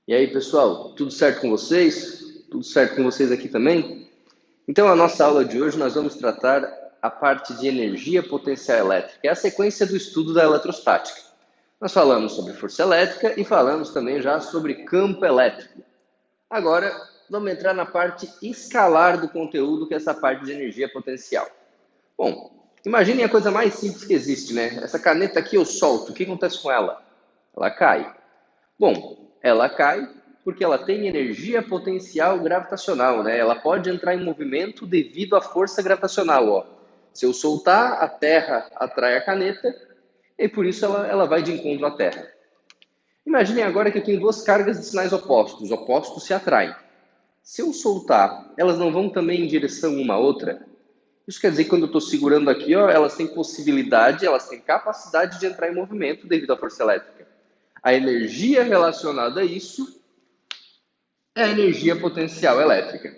E aí, pessoal, tudo certo com vocês? Tudo certo com vocês aqui também? Então, a nossa aula de hoje nós vamos tratar a parte de energia potencial elétrica, é a sequência do estudo da eletrostática. Nós falamos sobre força elétrica e falamos também já sobre campo elétrico. Agora, vamos entrar na parte escalar do conteúdo, que é essa parte de energia potencial. Bom, imaginem a coisa mais simples que existe, né? Essa caneta aqui eu solto, o que acontece com ela? Ela cai. Bom, ela cai porque ela tem energia potencial gravitacional, né? Ela pode entrar em movimento devido à força gravitacional, ó. Se eu soltar, a Terra atrai a caneta e por isso ela vai de encontro à Terra. Imaginem agora que eu tenho duas cargas de sinais opostos, opostos se atraem. Se eu soltar, elas não vão também em direção uma à outra? Isso quer dizer que quando eu estou segurando aqui, ó, elas têm possibilidade, elas têm capacidade de entrar em movimento devido à força elétrica. A energia relacionada a isso é a energia potencial elétrica.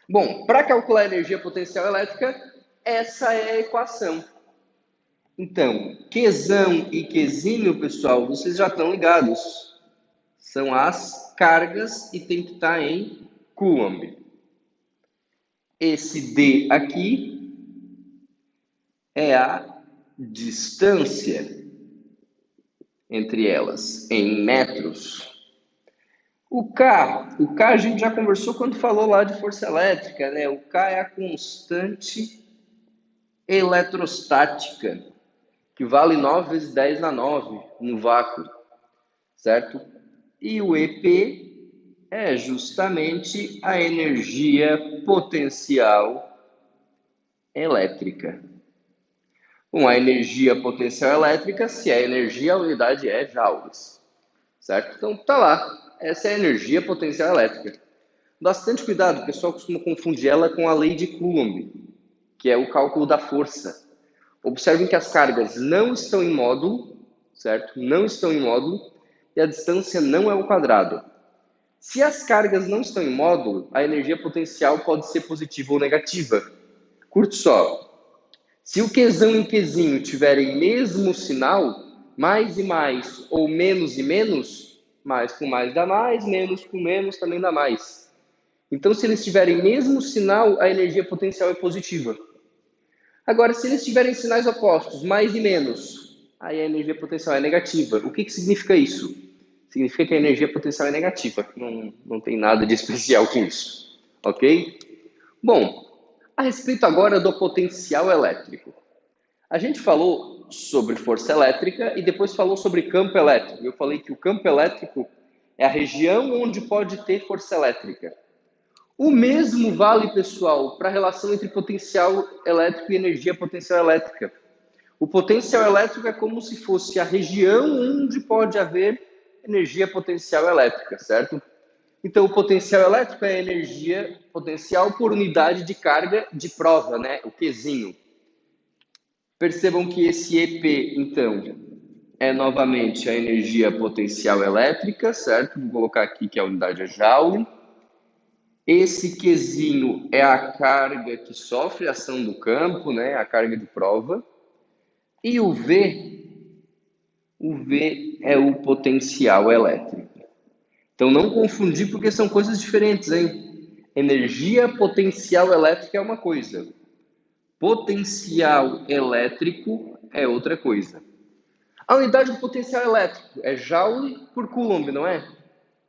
Bom, para calcular a energia potencial elétrica, essa é a equação. Então, Qzão e Qzinho, pessoal, vocês já estão ligados. São as cargas e tem que estar em Coulomb. Esse D aqui é a distância entre elas, em metros. O K a gente já conversou quando falou lá de força elétrica, né? O K é a constante eletrostática, que vale 9 vezes 10 na 9 no vácuo, certo? E o EP é justamente a energia potencial elétrica. Com a energia potencial elétrica, se é energia, a unidade é joules, certo? Então, tá lá. Essa é a energia potencial elétrica. Bastante cuidado, o pessoal costuma confundir ela com a lei de Coulomb, que é o cálculo da força. Observem que as cargas não estão em módulo, certo? Não estão em módulo, e a distância não é o quadrado. Se as cargas não estão em módulo, a energia potencial pode ser positiva ou negativa. Curte só. Se o Qzão e Qzinho tiverem mesmo sinal, mais e mais ou menos e menos, mais com mais dá mais, menos com menos também dá mais. Então, se eles tiverem mesmo sinal, a energia potencial é positiva. Agora, se eles tiverem sinais opostos, mais e menos, aí a energia potencial é negativa. O que significa isso? Significa que a energia potencial é negativa. Não tem nada de especial com isso. Ok? Bom, a respeito agora do potencial elétrico. A gente falou sobre força elétrica e depois falou sobre campo elétrico. Eu falei que o campo elétrico é a região onde pode ter força elétrica. O mesmo vale, pessoal, para a relação entre potencial elétrico e energia potencial elétrica. O potencial elétrico é como se fosse a região onde pode haver energia potencial elétrica, certo? Então, o potencial elétrico é a energia potencial por unidade de carga de prova, né? O Qzinho. Percebam que esse EP, então, é novamente a energia potencial elétrica, certo? Vou colocar aqui que a unidade é joule. Esse Qzinho é a carga que sofre a ação do campo, né? A carga de prova. E o V é o potencial elétrico. Então não confundir porque são coisas diferentes, hein? Energia potencial elétrica é uma coisa. Potencial elétrico é outra coisa. A unidade do potencial elétrico é joule por coulomb, não é?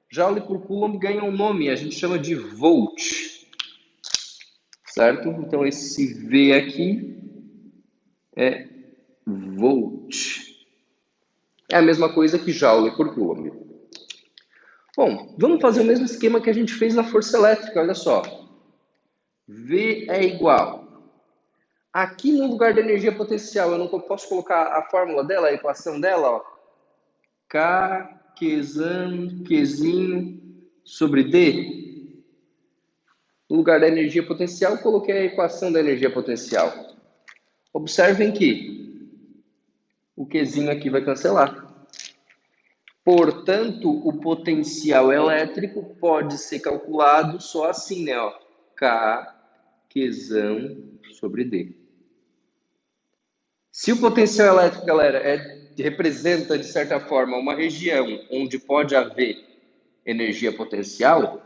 Joule por coulomb ganha um nome, a gente chama de volt. Certo? Então esse V aqui é volt. É a mesma coisa que joule por coulomb. Bom, vamos fazer o mesmo esquema que a gente fez na força elétrica, olha só. V é igual. Aqui no lugar da energia potencial, eu não posso colocar a fórmula dela, a equação dela, ó. K, Qzinho sobre D. No lugar da energia potencial, coloquei a equação da energia potencial. Observem que o Qzinho aqui vai cancelar. Portanto, o potencial elétrico pode ser calculado só assim, né? Ó. K, Qzão sobre D. Se o potencial elétrico, galera, representa, de certa forma, uma região onde pode haver energia potencial,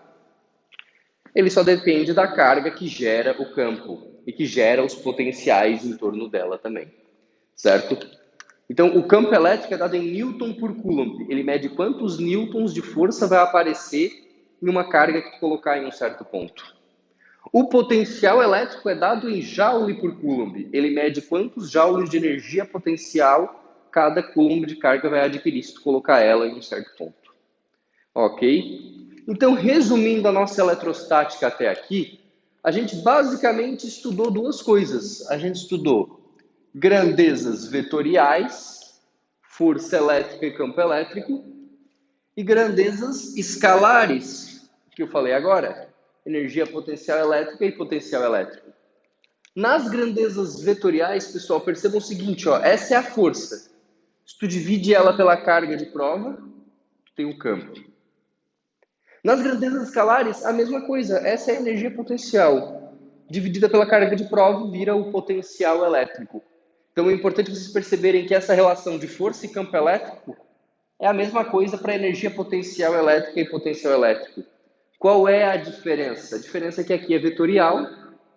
ele só depende da carga que gera o campo e que gera os potenciais em torno dela também, certo? Então, o campo elétrico é dado em Newton por Coulomb. Ele mede quantos newtons de força vai aparecer em uma carga que tu colocar em um certo ponto. O potencial elétrico é dado em Joule por Coulomb. Ele mede quantos joules de energia potencial cada Coulomb de carga vai adquirir se tu colocar ela em um certo ponto. Ok? Então, resumindo a nossa eletrostática até aqui, a gente basicamente estudou duas coisas. A gente estudou grandezas vetoriais, força elétrica e campo elétrico, e grandezas escalares, que eu falei agora, energia potencial elétrica e potencial elétrico. Nas grandezas vetoriais, pessoal, percebam o seguinte, ó, essa é a força. Se tu divide ela pela carga de prova, tu tem o campo. Nas grandezas escalares, a mesma coisa. Essa é a energia potencial. Dividida pela carga de prova, vira o potencial elétrico. Então é importante vocês perceberem que essa relação de força e campo elétrico é a mesma coisa para energia potencial elétrica e potencial elétrico. Qual é a diferença? A diferença é que aqui é vetorial,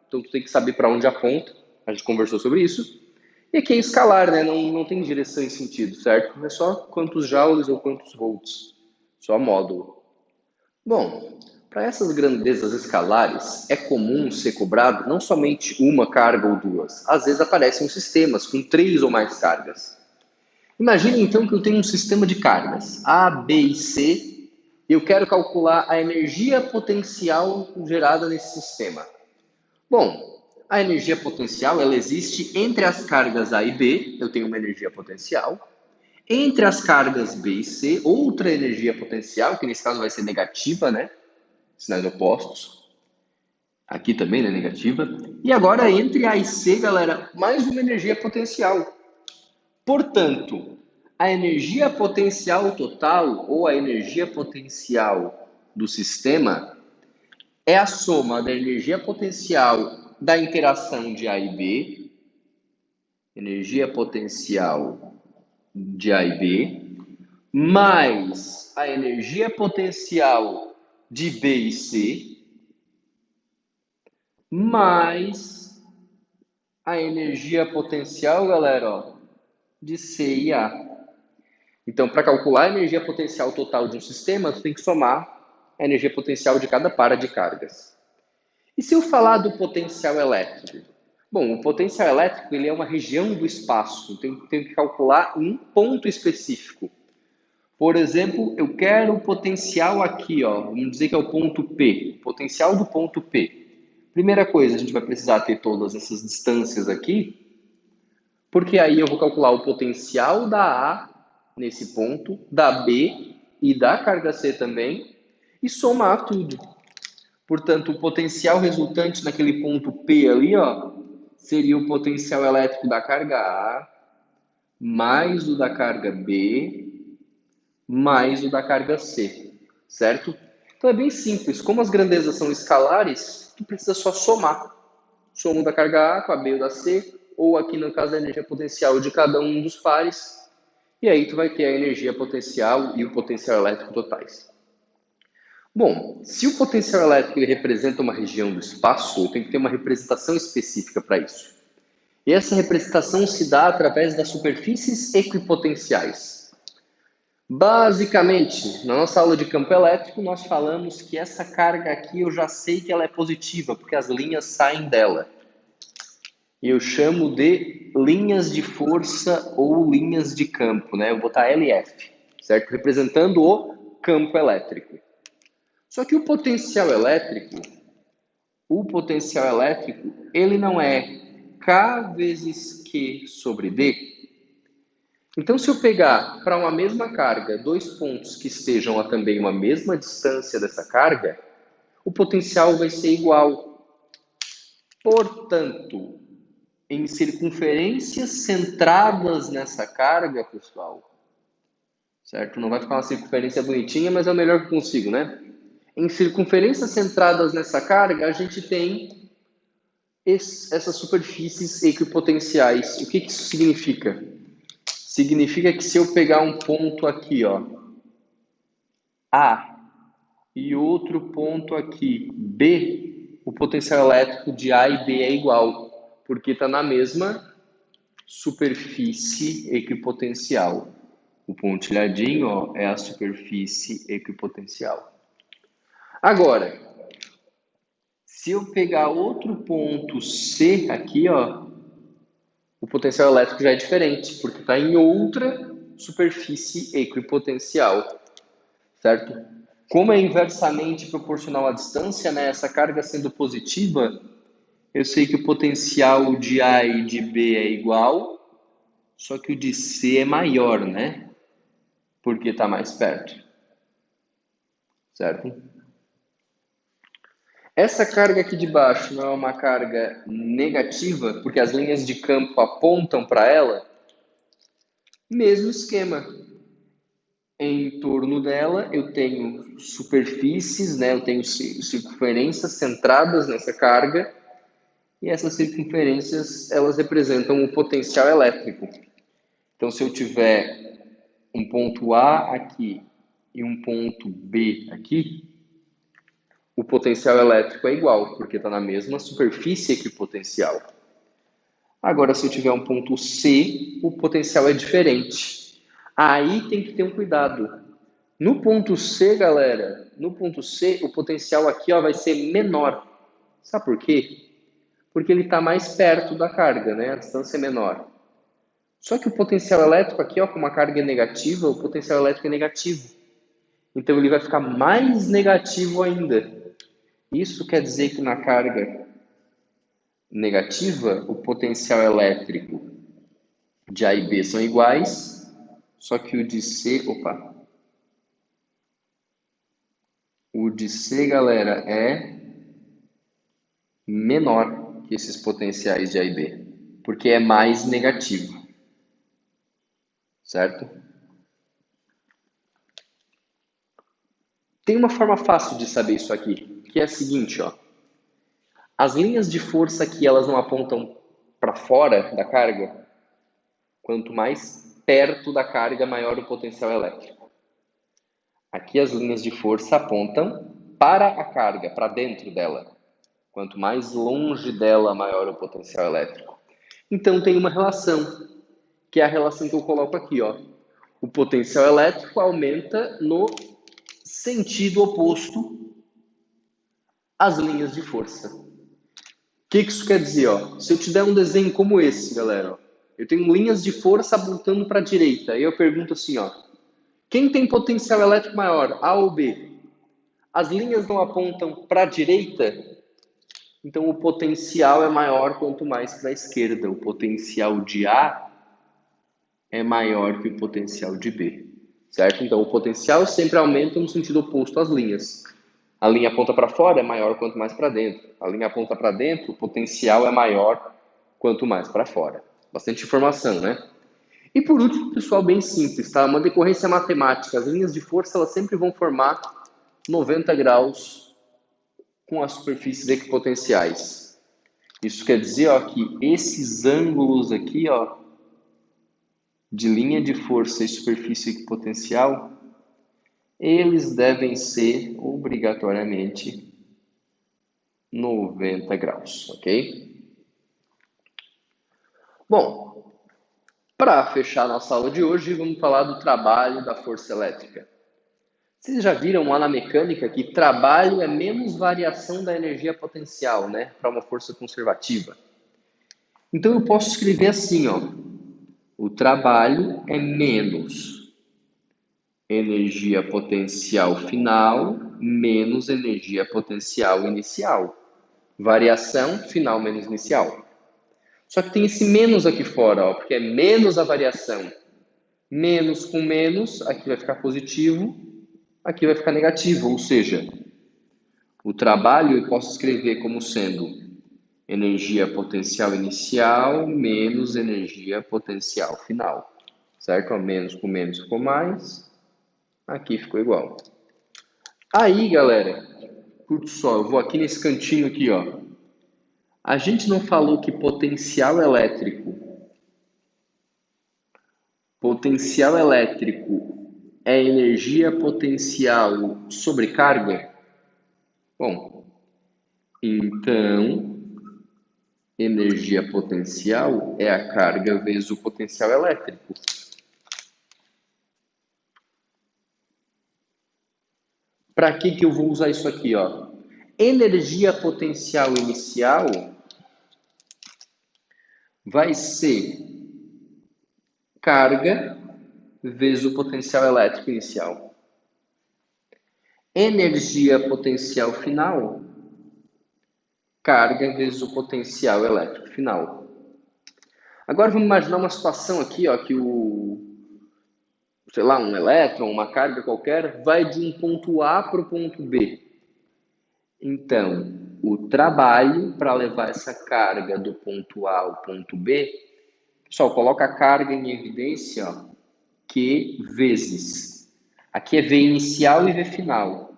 então tu tem que saber para onde aponta. A gente conversou sobre isso. E aqui é escalar, né? Não tem direção e sentido, certo? É só quantos joules ou quantos volts. Só módulo. Bom, para essas grandezas escalares, é comum ser cobrado não somente uma carga ou duas. Às vezes aparecem sistemas com 3 ou mais cargas. Imagine então que eu tenho um sistema de cargas A, B e C e eu quero calcular a energia potencial gerada nesse sistema. Bom, a energia potencial ela existe entre as cargas A e B, eu tenho uma energia potencial. Entre as cargas B e C, outra energia potencial, que nesse caso vai ser negativa, né? Sinais opostos. Aqui também, né? Negativa. E agora, entre A e C, galera, mais uma energia potencial. Portanto, a energia potencial total, ou a energia potencial do sistema, é a soma da energia potencial da interação de A e B, energia potencial de A e B, mais a energia potencial de B e C, mais a energia potencial, galera, ó, de C e A. Então, para calcular a energia potencial total de um sistema, você tem que somar a energia potencial de cada par de cargas. E se eu falar do potencial elétrico? Bom, o potencial elétrico ele é uma região do espaço, então eu tenho que calcular um ponto específico. Por exemplo, eu quero o potencial aqui, ó, vamos dizer que é o ponto P, o potencial do ponto P. Primeira coisa, a gente vai precisar ter todas essas distâncias aqui, porque aí eu vou calcular o potencial da A nesse ponto, da B e da carga C também, e somar tudo. Portanto, o potencial resultante naquele ponto P ali, ó, seria o potencial elétrico da carga A, mais o da carga B, mais o da carga C, certo? Então é bem simples. Como as grandezas são escalares, tu precisa só somar. Soma da carga A com a B ou da C, ou aqui no caso a energia potencial de cada um dos pares, e aí tu vai ter a energia potencial e o potencial elétrico totais. Bom, se o potencial elétrico ele representa uma região do espaço, eu tenho que ter uma representação específica para isso. E essa representação se dá através das superfícies equipotenciais. Basicamente, na nossa aula de campo elétrico, nós falamos que essa carga aqui eu já sei que ela é positiva, porque as linhas saem dela. E eu chamo de linhas de força ou linhas de campo, né? Eu vou botar LF, certo? Representando o campo elétrico. Só que o potencial elétrico, ele não é K vezes Q sobre D. Então, se eu pegar para uma mesma carga dois pontos que estejam a também uma mesma distância dessa carga, o potencial vai ser igual. Portanto, em circunferências centradas nessa carga, pessoal, certo? Não vai ficar uma circunferência bonitinha, mas é o melhor que consigo, né? Em circunferências centradas nessa carga, a gente tem essas superfícies equipotenciais. O que isso significa? Significa que se eu pegar um ponto aqui, ó, A, e outro ponto aqui, B, o potencial elétrico de A e B é igual, porque está na mesma superfície equipotencial. O pontilhadinho, ó, é a superfície equipotencial. Agora, se eu pegar outro ponto C aqui, ó, o potencial elétrico já é diferente, porque está em outra superfície equipotencial, certo? Como é inversamente proporcional à distância, né, essa carga sendo positiva, eu sei que o potencial de A e de B é igual, só que o de C é maior, né? Porque está mais perto, certo? Essa carga aqui de baixo não é uma carga negativa, porque as linhas de campo apontam para ela? Mesmo esquema. Em torno dela eu tenho superfícies, né? Eu tenho circunferências centradas nessa carga, e essas circunferências elas representam o potencial elétrico. Então, se eu tiver um ponto A aqui e um ponto B aqui, o potencial elétrico é igual, porque está na mesma superfície equipotencial. Agora, se eu tiver um ponto C, o potencial é diferente. Aí tem que ter um cuidado. No ponto C, galera, no ponto C, o potencial aqui ó, vai ser menor. Sabe por quê? Porque ele está mais perto da carga, né? A distância é menor. Só que o potencial elétrico aqui, ó, com uma carga negativa, o potencial elétrico é negativo. Então ele vai ficar mais negativo ainda. Isso quer dizer que na carga negativa, o potencial elétrico de A e B são iguais, só que o de C, o de C, galera, é menor que esses potenciais de A e B, porque é mais negativo, certo? Tem uma forma fácil de saber isso aqui, que é a seguinte, ó. As linhas de força aqui, elas não apontam para fora da carga. Quanto mais perto da carga, maior o potencial elétrico. Aqui as linhas de força apontam para a carga, para dentro dela. Quanto mais longe dela, maior o potencial elétrico. Então tem uma relação, que é a relação que eu coloco aqui, ó. O potencial elétrico aumenta no sentido oposto às linhas de força. O que isso quer dizer? Ó? Se eu te der um desenho como esse, galera, ó, eu tenho linhas de força apontando para a direita. Aí eu pergunto assim, ó, quem tem potencial elétrico maior, A ou B? As linhas não apontam para a direita, então o potencial é maior quanto mais para a esquerda. O potencial de A é maior que o potencial de B, certo? Então o potencial sempre aumenta no sentido oposto às linhas. A linha aponta para fora é maior quanto mais para dentro. A linha aponta para dentro, o potencial é maior quanto mais para fora. Bastante informação, né? E por último, pessoal, bem simples, tá? Uma decorrência matemática. As linhas de força elas sempre vão formar 90 graus com as superfícies equipotenciais. Isso quer dizer ó, que esses ângulos aqui, ó, de linha de força e superfície equipotencial, eles devem ser obrigatoriamente 90 graus, ok? Bom, para fechar nossa aula de hoje, vamos falar do trabalho da força elétrica. Vocês já viram lá na mecânica que trabalho é menos variação da energia potencial, né? Para uma força conservativa. Então eu posso escrever assim, ó. O trabalho é menos energia potencial final menos energia potencial inicial. Variação final menos inicial. Só que tem esse menos aqui fora, ó, porque é menos a variação. Menos com menos, aqui vai ficar positivo, aqui vai ficar negativo. Ou seja, o trabalho eu posso escrever como sendo energia potencial inicial menos energia potencial final. Certo? Menos com menos ficou mais, aqui ficou igual. Aí, galera, curte só, eu vou aqui nesse cantinho aqui, ó. A gente não falou que potencial elétrico é energia potencial sobre carga? Bom, então, energia potencial é a carga vezes o potencial elétrico. Para que eu vou usar isso aqui, ó? Energia potencial inicial vai ser carga vezes o potencial elétrico inicial. Energia potencial final, carga vezes o potencial elétrico final. Agora vamos imaginar uma situação aqui, ó, que sei lá, um elétron, uma carga qualquer, vai de um ponto A para o ponto B. Então, o trabalho para levar essa carga do ponto A ao ponto B, pessoal, coloca a carga em evidência, ó, Q vezes. Aqui é V inicial e V final.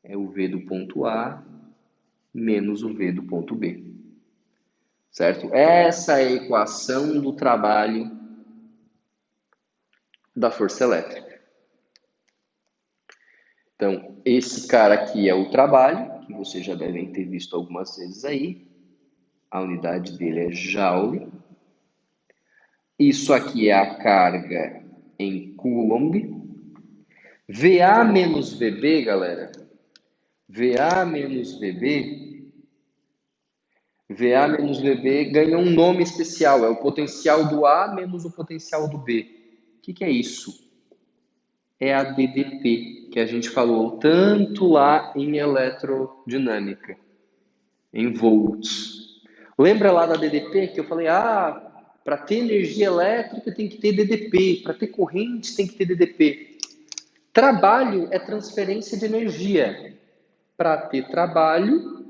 É o V do ponto A menos o V do ponto B. Certo? Essa é a equação do trabalho da força elétrica. Então, esse cara aqui é o trabalho, que vocês já devem ter visto algumas vezes aí. A unidade dele é Joule. Isso aqui é a carga em Coulomb. VA menos VB, galera. VA menos VB ganha um nome especial. É o potencial do A menos o potencial do B. O que é isso? É a DDP, que a gente falou tanto lá em eletrodinâmica, em volts. Lembra lá da DDP que eu falei, para ter energia elétrica tem que ter DDP, para ter corrente tem que ter DDP. Trabalho é transferência de energia. Para ter trabalho,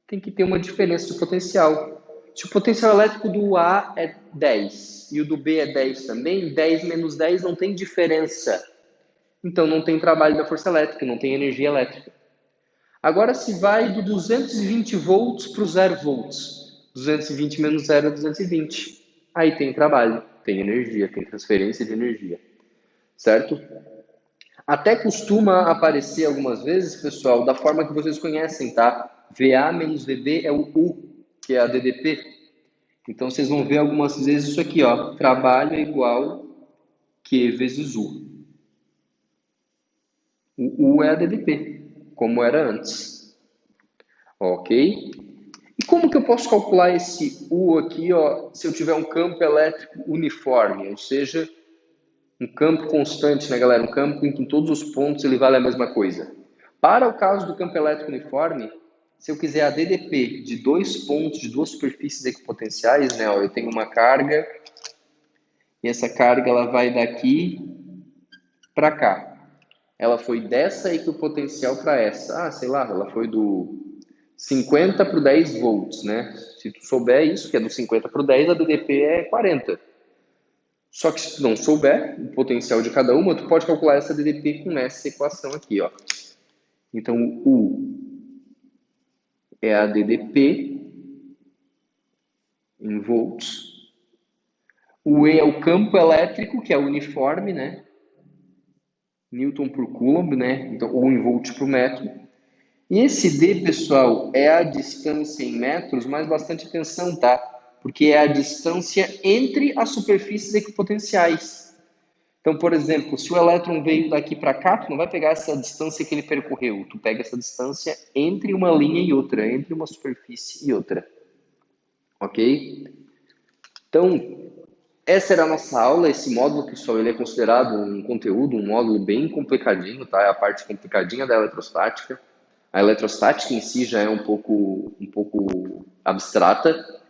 tem que ter uma diferença de potencial. Se o potencial elétrico do A é 10 e o do B é 10 também, 10 menos 10 não tem diferença. Então não tem trabalho da força elétrica, não tem energia elétrica. Agora se vai do 220 volts para o 0 volts. 220 menos 0 é 220. Aí tem trabalho, tem energia, tem transferência de energia. Certo? Até costuma aparecer algumas vezes, pessoal, da forma que vocês conhecem, tá? VA menos VB é o U, que é a DDP. Então vocês vão ver algumas vezes isso aqui, ó. Trabalho é igual Q vezes U. O U é a DDP, como era antes. Ok? E como que eu posso calcular esse U aqui, ó, se eu tiver um campo elétrico uniforme, ou seja, um campo constante, né, galera? Um campo em que em todos os pontos ele vale a mesma coisa. Para o caso do campo elétrico uniforme, se eu quiser a DDP de dois pontos, de duas superfícies equipotenciais, né, ó, eu tenho uma carga e essa carga ela vai daqui para cá. Ela foi dessa equipotencial para essa. Sei lá, ela foi do 50 para o 10 volts, né? Se tu souber isso, que é do 50 para o 10, a DDP é 40. Só que se tu não souber o potencial de cada uma, tu pode calcular essa DDP com essa equação aqui, ó. Então, o U é a DDP em volts. O E é o campo elétrico, que é uniforme, né? Newton por Coulomb, né? Então, 1 em volt por metro. E esse D, pessoal, é a distância em metros, mas bastante atenção, tá? Porque é a distância entre as superfícies equipotenciais. Então, por exemplo, se o elétron veio daqui para cá, tu não vai pegar essa distância que ele percorreu, tu pega essa distância entre uma linha e outra, entre uma superfície e outra. Ok? Então, essa era a nossa aula. Esse módulo, pessoal, ele é considerado um conteúdo, um módulo bem complicadinho, tá? É a parte complicadinha da eletrostática. A eletrostática em si já é um pouco abstrata,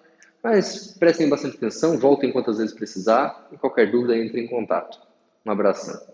mas prestem bastante atenção, voltem quantas vezes precisar e qualquer dúvida entre em contato. Um abração.